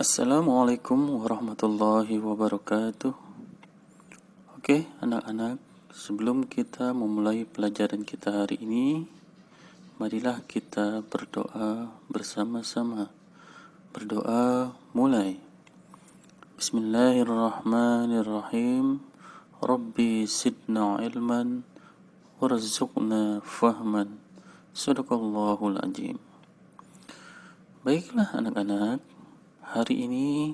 Assalamualaikum warahmatullahi wabarakatuh. Oke, anak-anak, sebelum kita memulai pelajaran kita hari ini, marilah kita berdoa bersama-sama. Berdoa mulai. Bismillahirrahmanirrahim. Rabbi sidna ilman warzuqna fahman. Sadaqallahul azim. Baiklah anak-anak, hari ini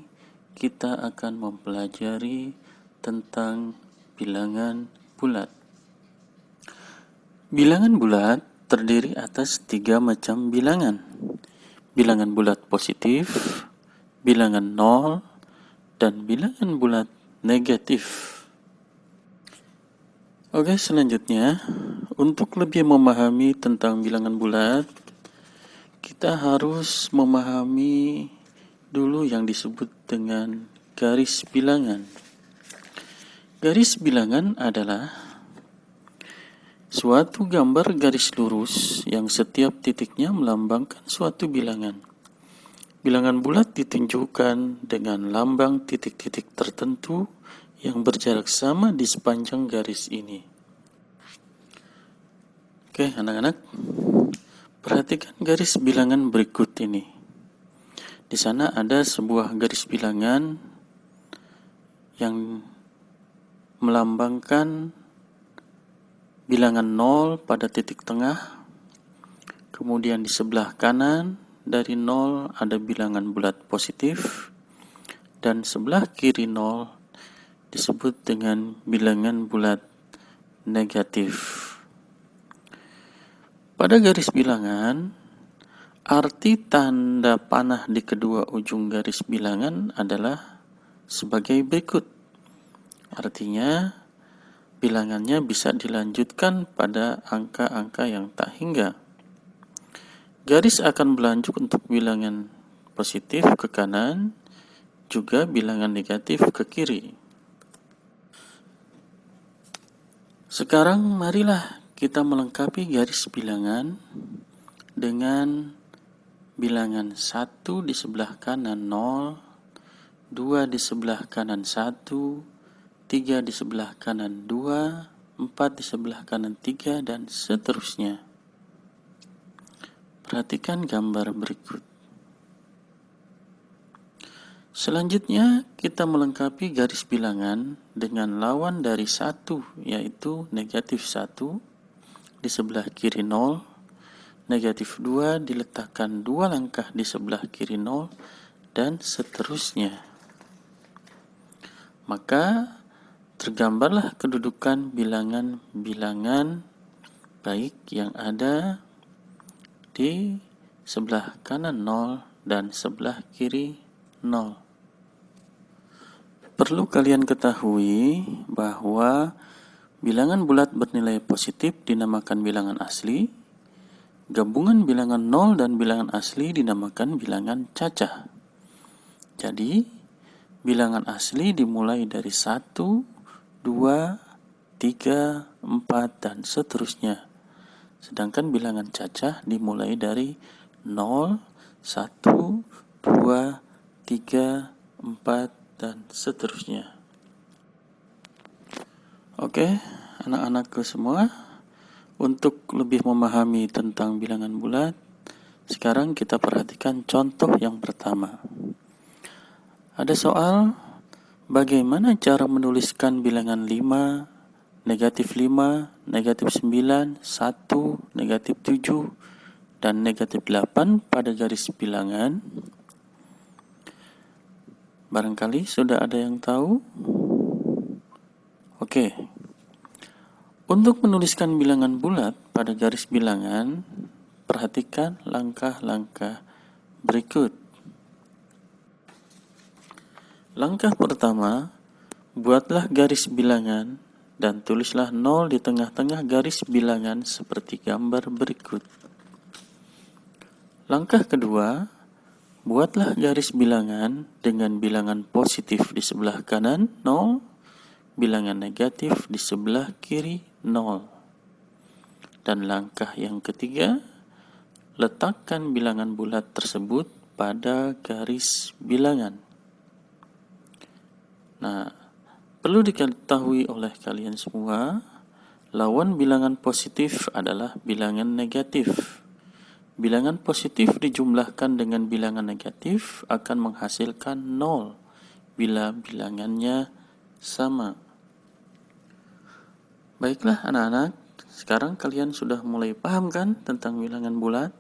kita akan mempelajari tentang bilangan bulat. Bilangan bulat terdiri atas 3 macam bilangan. Bilangan bulat positif, bilangan nol, dan bilangan bulat negatif. Oke, selanjutnya, untuk lebih memahami tentang bilangan bulat, kita harus memahami dulu yang disebut dengan garis bilangan. Garis bilangan adalah suatu gambar garis lurus yang setiap titiknya melambangkan suatu bilangan. Bilangan bulat ditunjukkan dengan lambang titik-titik tertentu yang berjarak sama di sepanjang garis ini. Oke, anak-anak, perhatikan garis bilangan berikut ini. Di sana ada sebuah garis bilangan yang melambangkan bilangan 0 pada titik tengah. Kemudian di sebelah kanan dari 0 ada bilangan bulat positif, dan sebelah kiri 0 disebut dengan bilangan bulat negatif. Pada garis bilangan, arti tanda panah di kedua ujung garis bilangan adalah sebagai berikut. Artinya, bilangannya bisa dilanjutkan pada angka-angka yang tak hingga. Garis akan berlanjut untuk bilangan positif ke kanan, juga bilangan negatif ke kiri. Sekarang marilah kita melengkapi garis bilangan dengan bilangan 1 di sebelah kanan 0, 2 di sebelah kanan 1, 3 di sebelah kanan 2, 4 di sebelah kanan 3, dan seterusnya. Perhatikan gambar berikut. Selanjutnya, kita melengkapi garis bilangan dengan lawan dari 1, yaitu negatif 1, di sebelah kiri 0, negatif 2 diletakkan 2 langkah di sebelah kiri 0, dan seterusnya. Maka tergambarlah kedudukan bilangan-bilangan baik yang ada di sebelah kanan 0 dan sebelah kiri 0. Perlu kalian ketahui bahwa bilangan bulat bernilai positif dinamakan bilangan asli. Gabungan bilangan 0 dan bilangan asli dinamakan bilangan cacah. Jadi, bilangan asli dimulai dari 1, 2, 3, 4, dan seterusnya. Sedangkan bilangan cacah dimulai dari 0, 1, 2, 3, 4, dan seterusnya. Oke, anak-anakku semua, untuk lebih memahami tentang bilangan bulat, sekarang kita perhatikan contoh yang pertama. Ada soal, bagaimana cara menuliskan bilangan 5, negatif 5, negatif 9, 1, negatif 7, dan negatif 8 pada garis bilangan? Barangkali sudah ada yang tahu? Oke. Untuk menuliskan bilangan bulat pada garis bilangan, perhatikan langkah-langkah berikut. Langkah pertama, buatlah garis bilangan dan tulislah 0 di tengah-tengah garis bilangan seperti gambar berikut. Langkah kedua, buatlah garis bilangan dengan bilangan positif di sebelah kanan 0, bilangan negatif di sebelah kiri 0. Dan langkah yang ketiga, letakkan bilangan bulat tersebut pada garis bilangan. Nah, perlu diketahui oleh kalian semua, lawan bilangan positif adalah bilangan negatif. Bilangan positif dijumlahkan dengan bilangan negatif akan menghasilkan 0 bila bilangannya sama. Baiklah anak-anak, sekarang kalian sudah mulai paham kan tentang bilangan bulat?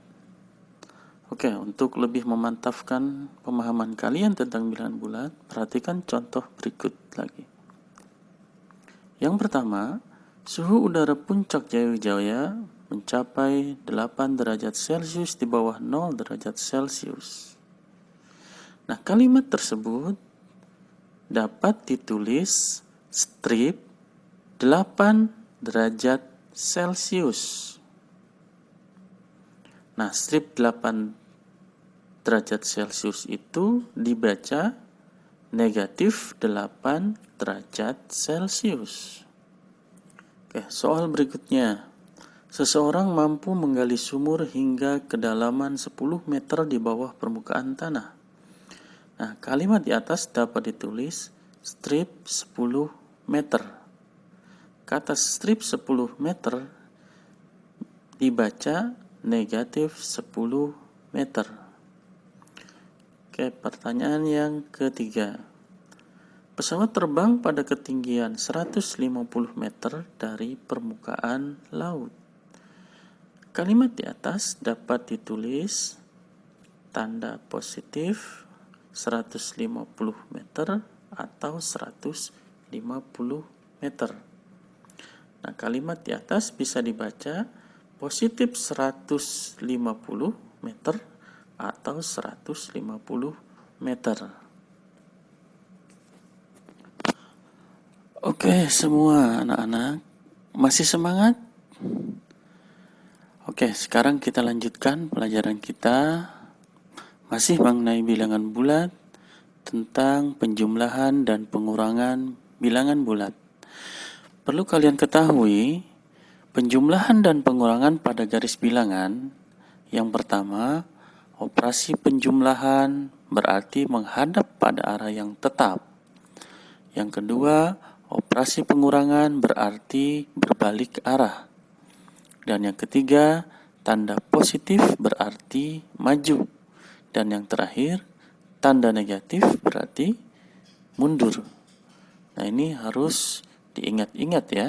Oke, untuk lebih memantapkan pemahaman kalian tentang bilangan bulat, perhatikan contoh berikut lagi. Yang pertama, suhu udara puncak Jaya mencapai 8 derajat Celcius di bawah 0 derajat Celcius. Nah, kalimat tersebut dapat ditulis strip 8 derajat Celcius. Nah, strip 8 derajat Celcius itu dibaca negatif 8 derajat Celcius. Oke, soal berikutnya. Seseorang mampu menggali sumur hingga kedalaman 10 meter di bawah permukaan tanah. Nah, kalimat di atas dapat ditulis strip 10 meter. Kata strip 10 meter dibaca negatif 10 meter. Oke, pertanyaan yang ketiga. Pesawat terbang pada ketinggian 150 meter dari permukaan laut. Kalimat di atas dapat ditulis tanda positif 150 meter atau 150 meter. Nah, kalimat di atas bisa dibaca positif 150 meter atau 150 meter. Oke, semua anak-anak masih semangat? Oke, sekarang kita lanjutkan pelajaran kita masih mengenai bilangan bulat tentang penjumlahan dan pengurangan bilangan bulat. Perlu kalian ketahui, penjumlahan dan pengurangan pada garis bilangan yang pertama, operasi penjumlahan berarti menghadap pada arah yang tetap. Yang kedua, operasi pengurangan berarti berbalik arah. Dan yang ketiga, tanda positif berarti maju. Dan yang terakhir, tanda negatif berarti mundur. Nah, ini harus diingat-ingat ya.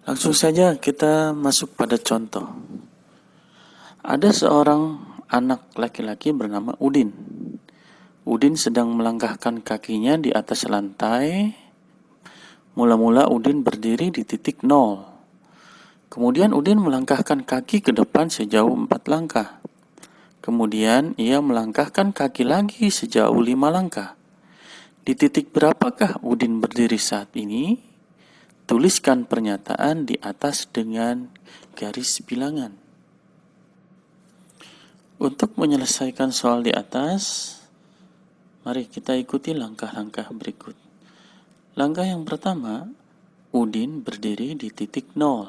Langsung saja kita masuk pada contoh. Ada seorang anak laki-laki bernama Udin. Udin sedang melangkahkan kakinya di atas lantai. Mula-mula Udin berdiri di titik 0. Kemudian Udin melangkahkan kaki ke depan sejauh 4 langkah. Kemudian ia melangkahkan kaki lagi sejauh 5 langkah. Di titik berapakah Udin berdiri saat ini? Tuliskan pernyataan di atas dengan garis bilangan. Untuk menyelesaikan soal di atas, mari kita ikuti langkah-langkah berikut. Langkah yang pertama, Udin berdiri di titik 0.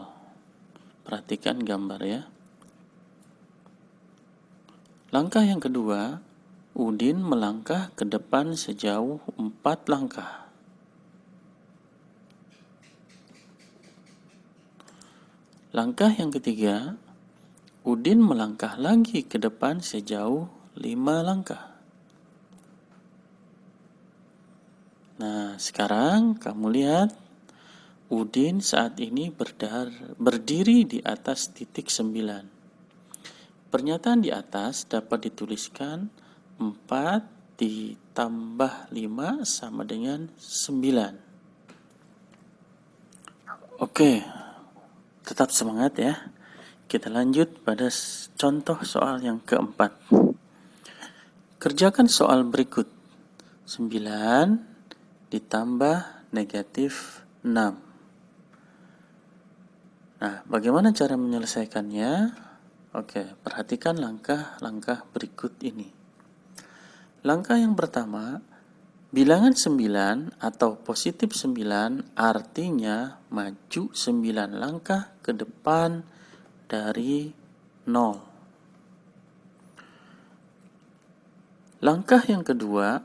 Perhatikan gambar ya. Langkah yang kedua, Udin melangkah ke depan sejauh 4 langkah. Langkah yang ketiga, Udin melangkah lagi ke depan sejauh 5 langkah. Nah, sekarang kamu lihat Udin saat ini berdiri di atas titik 9. Pernyataan di atas dapat dituliskan 4 ditambah 5 sama dengan 9. Oke, tetap semangat ya. Kita lanjut pada contoh soal yang keempat. Kerjakan soal berikut. 9 ditambah negatif 6. Nah, bagaimana cara menyelesaikannya? Oke, perhatikan langkah-langkah berikut ini. Langkah yang pertama, bilangan 9 atau positif 9 artinya maju 9 langkah ke depan dari 0. Langkah yang kedua,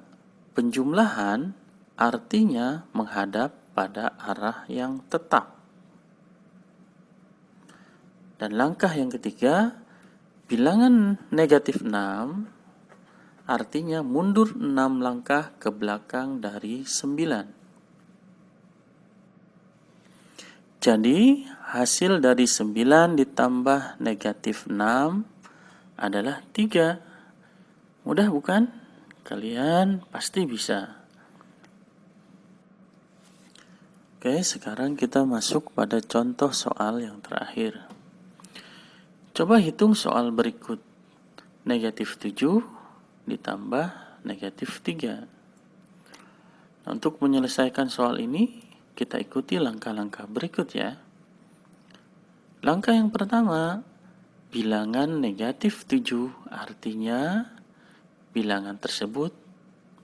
penjumlahan artinya menghadap pada arah yang tetap. Dan langkah yang ketiga, bilangan negatif 6 artinya mundur 6 langkah ke belakang dari 9. Jadi, hasil dari 9 ditambah negatif 6 adalah 3. Mudah bukan? Kalian pasti bisa. Oke, sekarang kita masuk pada contoh soal yang terakhir. Coba hitung soal berikut. Negatif 7 ditambah negatif 3. Nah, untuk menyelesaikan soal ini, kita ikuti langkah-langkah berikut ya. Langkah yang pertama, bilangan negatif 7 artinya bilangan tersebut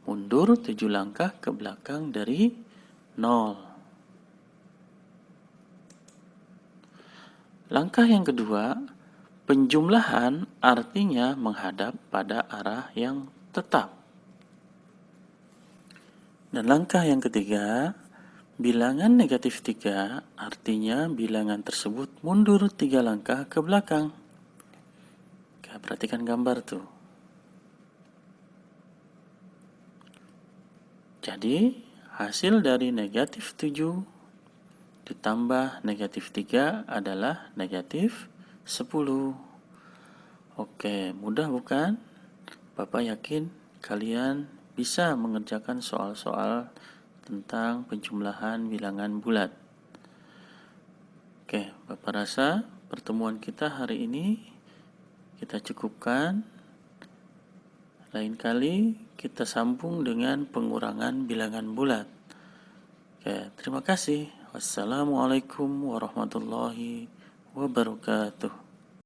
mundur 7 langkah ke belakang dari 0. Langkah yang kedua, penjumlahan artinya menghadap pada arah yang tetap. Dan langkah yang ketiga, bilangan negatif 3 artinya bilangan tersebut mundur 3 langkah ke belakang. Oke, perhatikan gambar tuh. Jadi, hasil dari negatif 7 ditambah negatif 3 adalah negatif 10. Oke, mudah bukan? Bapak yakin kalian bisa mengerjakan soal-soal tentang penjumlahan bilangan bulat. Oke, Bapak rasa pertemuan kita hari ini kita cukupkan. Lain kali kita sambung dengan pengurangan bilangan bulat. Oke, terima kasih. Wassalamualaikum warahmatullahi wabarakatuh.